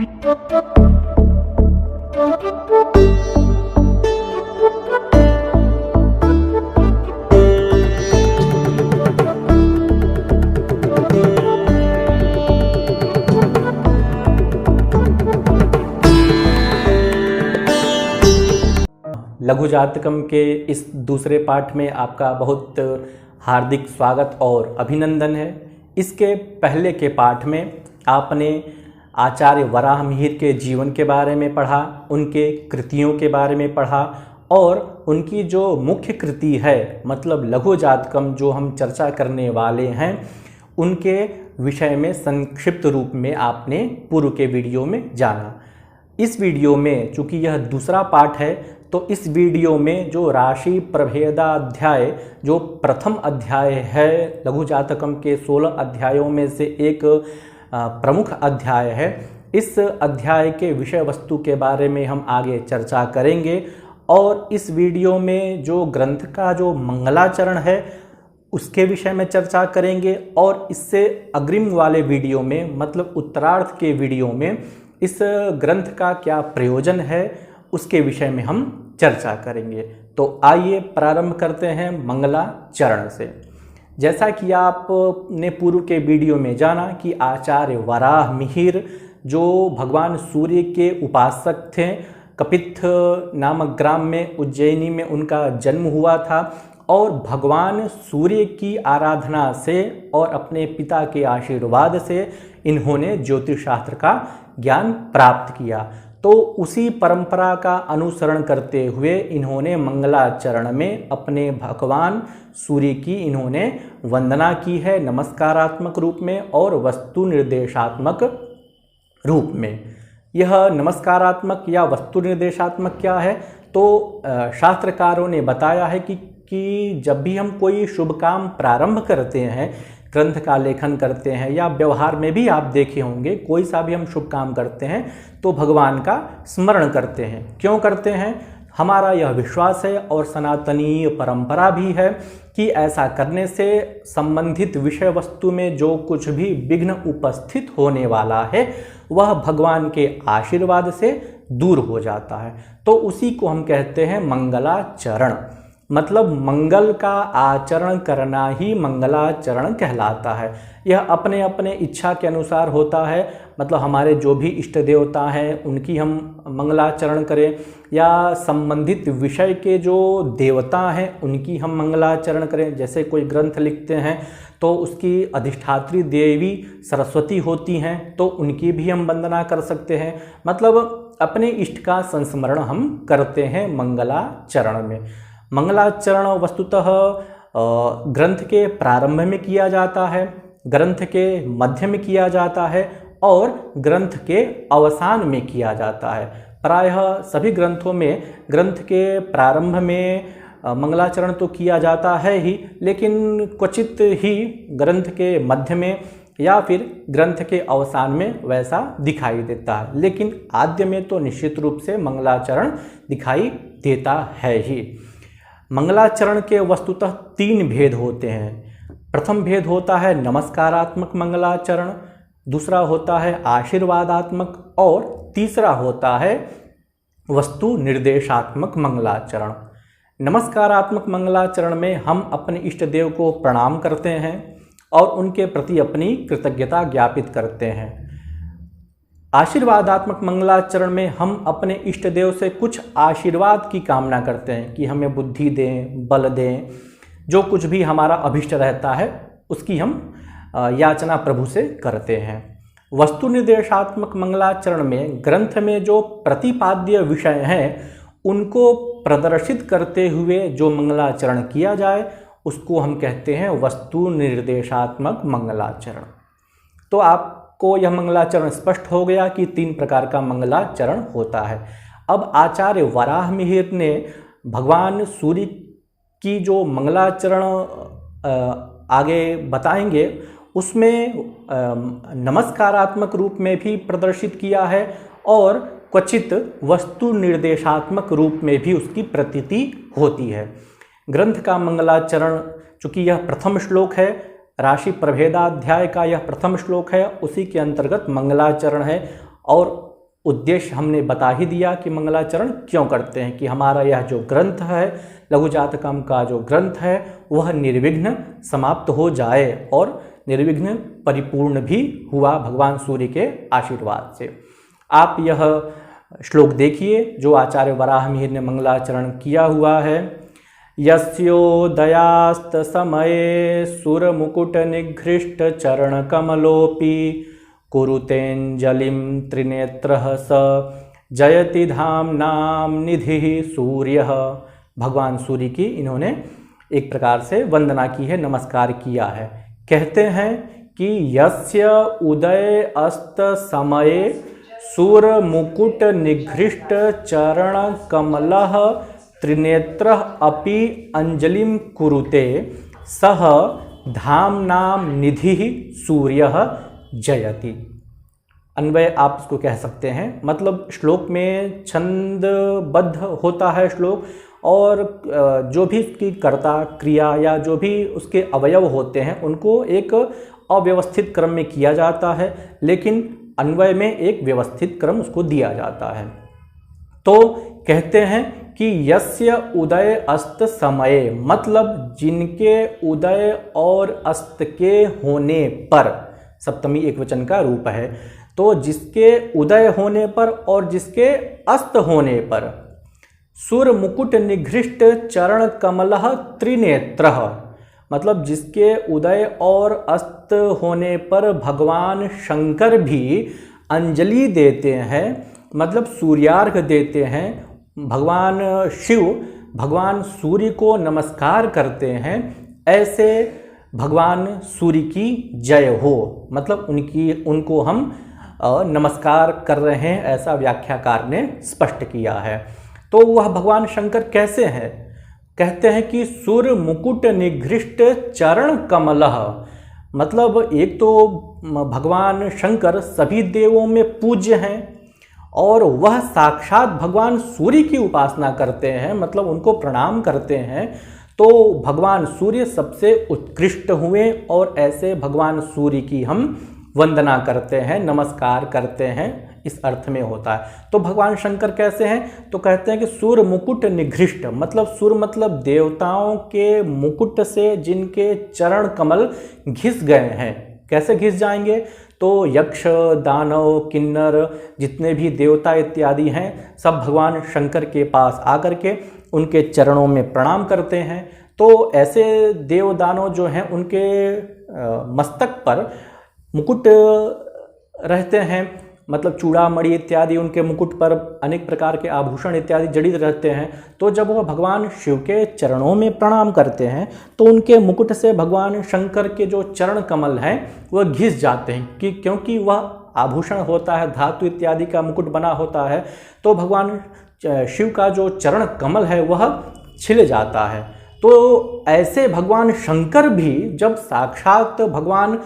लघु जातकम के इस दूसरे पाठ में आपका बहुत हार्दिक स्वागत और अभिनंदन है। इसके पहले के पाठ में आपने आचार्य वराह मिहिर के जीवन के बारे में पढ़ा, उनके कृतियों के बारे में पढ़ा और उनकी जो मुख्य कृति है मतलब लघु जातकम जो हम चर्चा करने वाले हैं उनके विषय में संक्षिप्त रूप में आपने पूर्व के वीडियो में जाना। इस वीडियो में चूँकि यह दूसरा पाठ है तो इस वीडियो में जो राशि प्रभेदाध्याय जो प्रथम अध्याय है लघु जातकम के 16 अध्यायों में से एक प्रमुख अध्याय है, इस अध्याय के विषय वस्तु के बारे में हम आगे चर्चा करेंगे। और इस वीडियो में जो ग्रंथ का जो मंगलाचरण है उसके विषय में चर्चा करेंगे और इससे अग्रिम वाले वीडियो में मतलब उत्तरार्ध के वीडियो में इस ग्रंथ का क्या प्रयोजन है उसके विषय में हम चर्चा करेंगे। तो आइए प्रारंभ करते हैं मंगलाचरण से। जैसा कि आपने पूर्व के वीडियो में जाना कि आचार्य वराह मिहिर जो भगवान सूर्य के उपासक थे, कपित्थ नामक ग्राम में उज्जैनी में उनका जन्म हुआ था और भगवान सूर्य की आराधना से और अपने पिता के आशीर्वाद से इन्होंने ज्योतिष शास्त्र का ज्ञान प्राप्त किया। तो उसी परंपरा का अनुसरण करते हुए इन्होंने मंगलाचरण में अपने भगवान सूर्य की इन्होंने वंदना की है नमस्कारात्मक रूप में और वस्तु निर्देशात्मक रूप में। यह नमस्कारात्मक या वस्तु निर्देशात्मक क्या है तो शास्त्रकारों ने बताया है कि जब भी हम कोई शुभ काम प्रारंभ करते हैं, ग्रंथ का लेखन करते हैं या व्यवहार में भी आप देखे होंगे कोई सा भी हम शुभ काम करते हैं तो भगवान का स्मरण करते हैं। क्यों करते हैं? हमारा यह विश्वास है और सनातनीय परंपरा भी है कि ऐसा करने से संबंधित विषय वस्तु में जो कुछ भी विघ्न उपस्थित होने वाला है वह भगवान के आशीर्वाद से दूर हो जाता है। तो उसी को हम कहते हैं मंगलाचरण, मतलब मंगल का आचरण करना ही मंगलाचरण कहलाता है। यह अपने अपने इच्छा के अनुसार होता है, मतलब हमारे जो भी इष्ट देवता हैं उनकी हम मंगलाचरण करें या संबंधित विषय के जो देवता हैं उनकी हम मंगलाचरण करें। जैसे कोई ग्रंथ लिखते हैं तो उसकी अधिष्ठात्री देवी सरस्वती होती हैं तो उनकी भी हम वंदना कर सकते हैं। मतलब अपने इष्ट का संस्मरण हम करते हैं मंगलाचरण में। मंगलाचरण वस्तुतः ग्रंथ के प्रारंभ में किया जाता है, ग्रंथ के मध्य में किया जाता है और ग्रंथ के अवसान में किया जाता है। प्रायः सभी ग्रंथों में ग्रंथ के प्रारंभ में मंगलाचरण तो किया जाता है ही, लेकिन क्वचित ही ग्रंथ के मध्य में या फिर ग्रंथ के अवसान में वैसा दिखाई देता है, लेकिन आद्य में तो निश्चित रूप से मंगलाचरण दिखाई देता है ही। मंगलाचरण के वस्तुतः 3 भेद होते हैं। प्रथम भेद होता है नमस्कारात्मक मंगलाचरण, दूसरा होता है आशीर्वादात्मक और तीसरा होता है वस्तु निर्देशात्मक मंगलाचरण। नमस्कारात्मक मंगलाचरण में हम अपने इष्ट देव को प्रणाम करते हैं और उनके प्रति अपनी कृतज्ञता ज्ञापित करते हैं। आशीर्वादात्मक मंगलाचरण में हम अपने इष्ट देव से कुछ आशीर्वाद की कामना करते हैं कि हमें बुद्धि दें, बल दें, जो कुछ भी हमारा अभिष्ट रहता है उसकी हम याचना प्रभु से करते हैं। वस्तु निर्देशात्मक मंगलाचरण में ग्रंथ में जो प्रतिपाद्य विषय हैं उनको प्रदर्शित करते हुए जो मंगलाचरण किया जाए उसको हम कहते हैं वस्तु निर्देशात्मक मंगलाचरण। तो आपको यह मंगलाचरण स्पष्ट हो गया कि 3 प्रकार का मंगलाचरण होता है। अब आचार्य वराह मिहिर ने भगवान सूर्य की जो मंगलाचरण आगे बताएंगे उसमें नमस्कारात्मक रूप में भी प्रदर्शित किया है और क्वचित वस्तु निर्देशात्मक रूप में भी उसकी प्रतीति होती है। ग्रंथ का मंगलाचरण चूँकि यह प्रथम श्लोक है, राशि प्रभेदाध्याय का यह प्रथम श्लोक है, उसी के अंतर्गत मंगलाचरण है और उद्देश्य हमने बता ही दिया कि मंगलाचरण क्यों करते हैं, कि हमारा यह जो ग्रंथ है, लघु जातकम का जो ग्रंथ है, वह निर्विघ्न समाप्त हो जाए और निर्विघ्न परिपूर्ण भी हुआ भगवान सूर्य के आशीर्वाद से। आप यह श्लोक देखिए जो आचार्य वराह मिहिर ने मंगलाचरण किया हुआ है। यस्योदयास्त समये सुर मुकुट निघृष्ट चरण कमलोपि कुरुतेंजलिम त्रिनेत्रः स जयति धाम्नाम निधिः सूर्यः। भगवान सूर्य की इन्होंने एक प्रकार से वंदना की है, नमस्कार किया है। कहते हैं कि यस्य उदय अस्त समये सूर मुकुट निघृष्ट चरण कमलः त्रिनेत्रः अपि अंजलिम कुरुते सह धाम्नाम निधिः सूर्यः जयति। अन्वय आप इसको कह सकते हैं, मतलब श्लोक में छंदबद्ध होता है श्लोक, और जो भी उसकी कर्ता क्रिया या जो भी उसके अवयव होते हैं उनको एक अव्यवस्थित क्रम में किया जाता है, लेकिन अन्वय में एक व्यवस्थित क्रम उसको दिया जाता है। तो कहते हैं कि यस्य उदय अस्त समये, मतलब जिनके उदय और अस्त के होने पर, सप्तमी एकवचन का रूप है, तो जिसके उदय होने पर और जिसके अस्त होने पर सुर मुकुट निघृष्ट चरण कमलः त्रिनेत्रः, मतलब जिसके उदय और अस्त होने पर भगवान शंकर भी अंजलि देते हैं, मतलब सूर्यार्घ देते हैं, भगवान शिव भगवान सूर्य को नमस्कार करते हैं, ऐसे भगवान सूर्य की जय हो, मतलब उनको हम नमस्कार कर रहे हैं, ऐसा व्याख्याकार ने स्पष्ट किया है। तो वह भगवान शंकर कैसे हैं? कहते हैं कि सुर मुकुट निघृष्ट चरण कमलः, मतलब एक तो भगवान शंकर सभी देवों में पूज्य हैं और वह साक्षात भगवान सूर्य की उपासना करते हैं, मतलब उनको प्रणाम करते हैं। तो भगवान सूर्य सबसे उत्कृष्ट हुए और ऐसे भगवान सूर्य की हम वंदना करते हैं, नमस्कार करते हैं, इस अर्थ में होता है। तो भगवान शंकर कैसे हैं? तो कहते हैं कि सूर्य मुकुट निघृष्ट, मतलब सूर्य मतलब देवताओं के मुकुट से जिनके चरण कमल घिस गए हैं। कैसे घिस जाएंगे? तो यक्ष दानव किन्नर जितने भी देवता इत्यादि हैं सब भगवान शंकर के पास आकर के उनके चरणों में प्रणाम करते हैं। तो ऐसे देव दानव जो हैं उनके मस्तक पर मुकुट रहते हैं, मतलब चूड़ामणि इत्यादि उनके मुकुट पर अनेक प्रकार के आभूषण इत्यादि जड़ित रहते हैं। तो जब वह भगवान शिव के चरणों में प्रणाम करते हैं तो उनके मुकुट से भगवान शंकर के जो चरण कमल हैं वह घिस जाते हैं, क्योंकि वह आभूषण होता है, धातु इत्यादि का मुकुट बना होता है। तो भगवान शिव का जो चरण कमल है वह छिल जाता है। तो ऐसे भगवान शंकर भी जब साक्षात भगवान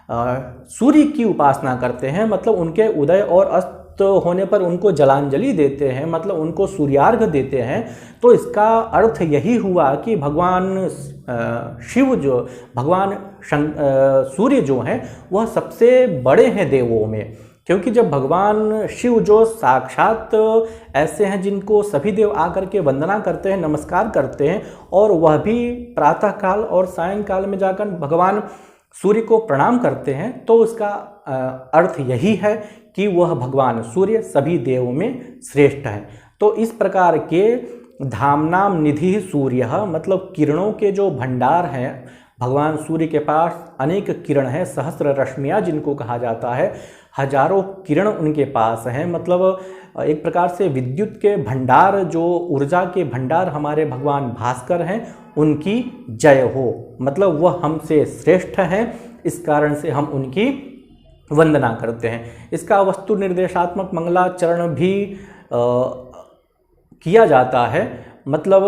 सूर्य की उपासना करते हैं, मतलब उनके उदय और अस्त होने पर उनको जलांजलि देते हैं, मतलब उनको सूर्यार्घ देते हैं, तो इसका अर्थ यही हुआ कि भगवान शिव जो भगवान सूर्य जो हैं वह सबसे बड़े हैं देवों में। क्योंकि जब भगवान शिव जो साक्षात ऐसे हैं जिनको सभी देव आकर के वंदना करते हैं, नमस्कार करते हैं, और वह भी प्रातःकाल और सायंकाल में जाकर भगवान सूर्य को प्रणाम करते हैं, तो उसका अर्थ यही है कि वह भगवान सूर्य सभी देवों में श्रेष्ठ है। तो इस प्रकार के धामनाम निधि सूर्य, मतलब किरणों के जो भंडार हैं, भगवान सूर्य के पास अनेक किरण हैं, सहस्र रश्मियाँ जिनको कहा जाता है, हजारों किरण उनके पास हैं, मतलब एक प्रकार से विद्युत के भंडार, जो ऊर्जा के भंडार हमारे भगवान भास्कर हैं, उनकी जय हो, मतलब वह हमसे श्रेष्ठ हैं, इस कारण से हम उनकी वंदना करते हैं। इसका वस्तु निर्देशात्मक मंगलाचरण भी किया जाता है, मतलब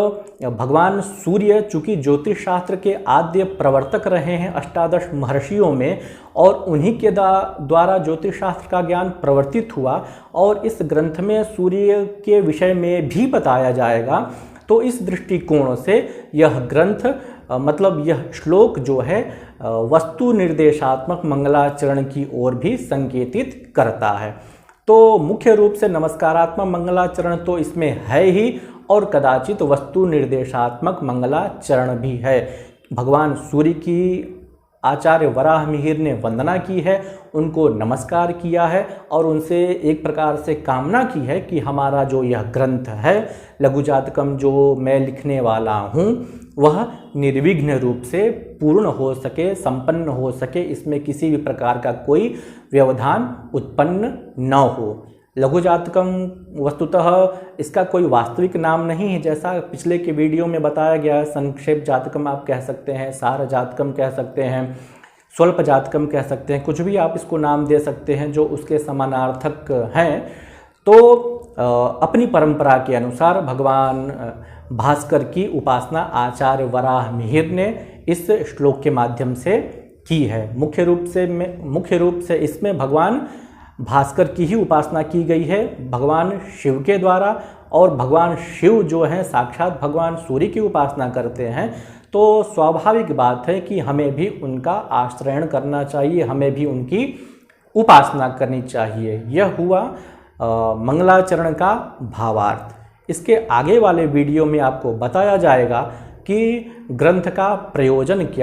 भगवान सूर्य चूँकि ज्योतिष शास्त्र के आद्य प्रवर्तक रहे हैं 18 महर्षियों में, और उन्हीं के द्वारा ज्योतिष शास्त्र का ज्ञान प्रवर्तित हुआ, और इस ग्रंथ में सूर्य के विषय में भी बताया जाएगा। तो इस दृष्टिकोण से यह ग्रंथ, मतलब यह श्लोक जो है वस्तु निर्देशात्मक मंगलाचरण की ओर भी संकेतित करता है। तो मुख्य रूप से नमस्कारात्मक मंगलाचरण तो इसमें है ही, और कदाचित वस्तु निर्देशात्मक मंगलाचरण भी है। भगवान सूर्य की आचार्य वराह मिहिर ने वंदना की है, उनको नमस्कार किया है और उनसे एक प्रकार से कामना की है कि हमारा जो यह ग्रंथ है लघु जातकम जो मैं लिखने वाला हूँ वह निर्विघ्न रूप से पूर्ण हो सके, संपन्न हो सके, इसमें किसी भी प्रकार का कोई व्यवधान उत्पन्न न हो। लघु जातकम वस्तुतः इसका कोई वास्तविक नाम नहीं है, जैसा पिछले के वीडियो में बताया गया है। संक्षेप जातकम आप कह सकते हैं, सार जातकम कह सकते हैं, स्वल्प जातकम कह सकते हैं, कुछ भी आप इसको नाम दे सकते हैं जो उसके समानार्थक हैं। तो अपनी परंपरा के अनुसार भगवान भास्कर की उपासना आचार्य वराह मिहिर ने इस श्लोक के माध्यम से की है। मुख्य रूप से इसमें भगवान भास्कर की ही उपासना की गई है, भगवान शिव के द्वारा। और भगवान शिव जो हैं साक्षात भगवान सूर्य की उपासना करते हैं, तो स्वाभाविक बात है कि हमें भी उनका आश्रयण करना चाहिए, हमें भी उनकी उपासना करनी चाहिए। यह हुआ मंगलाचरण का भावार्थ। इसके आगे वाले वीडियो में आपको बताया जाएगा कि ग्रंथ का प्रयोजन क्या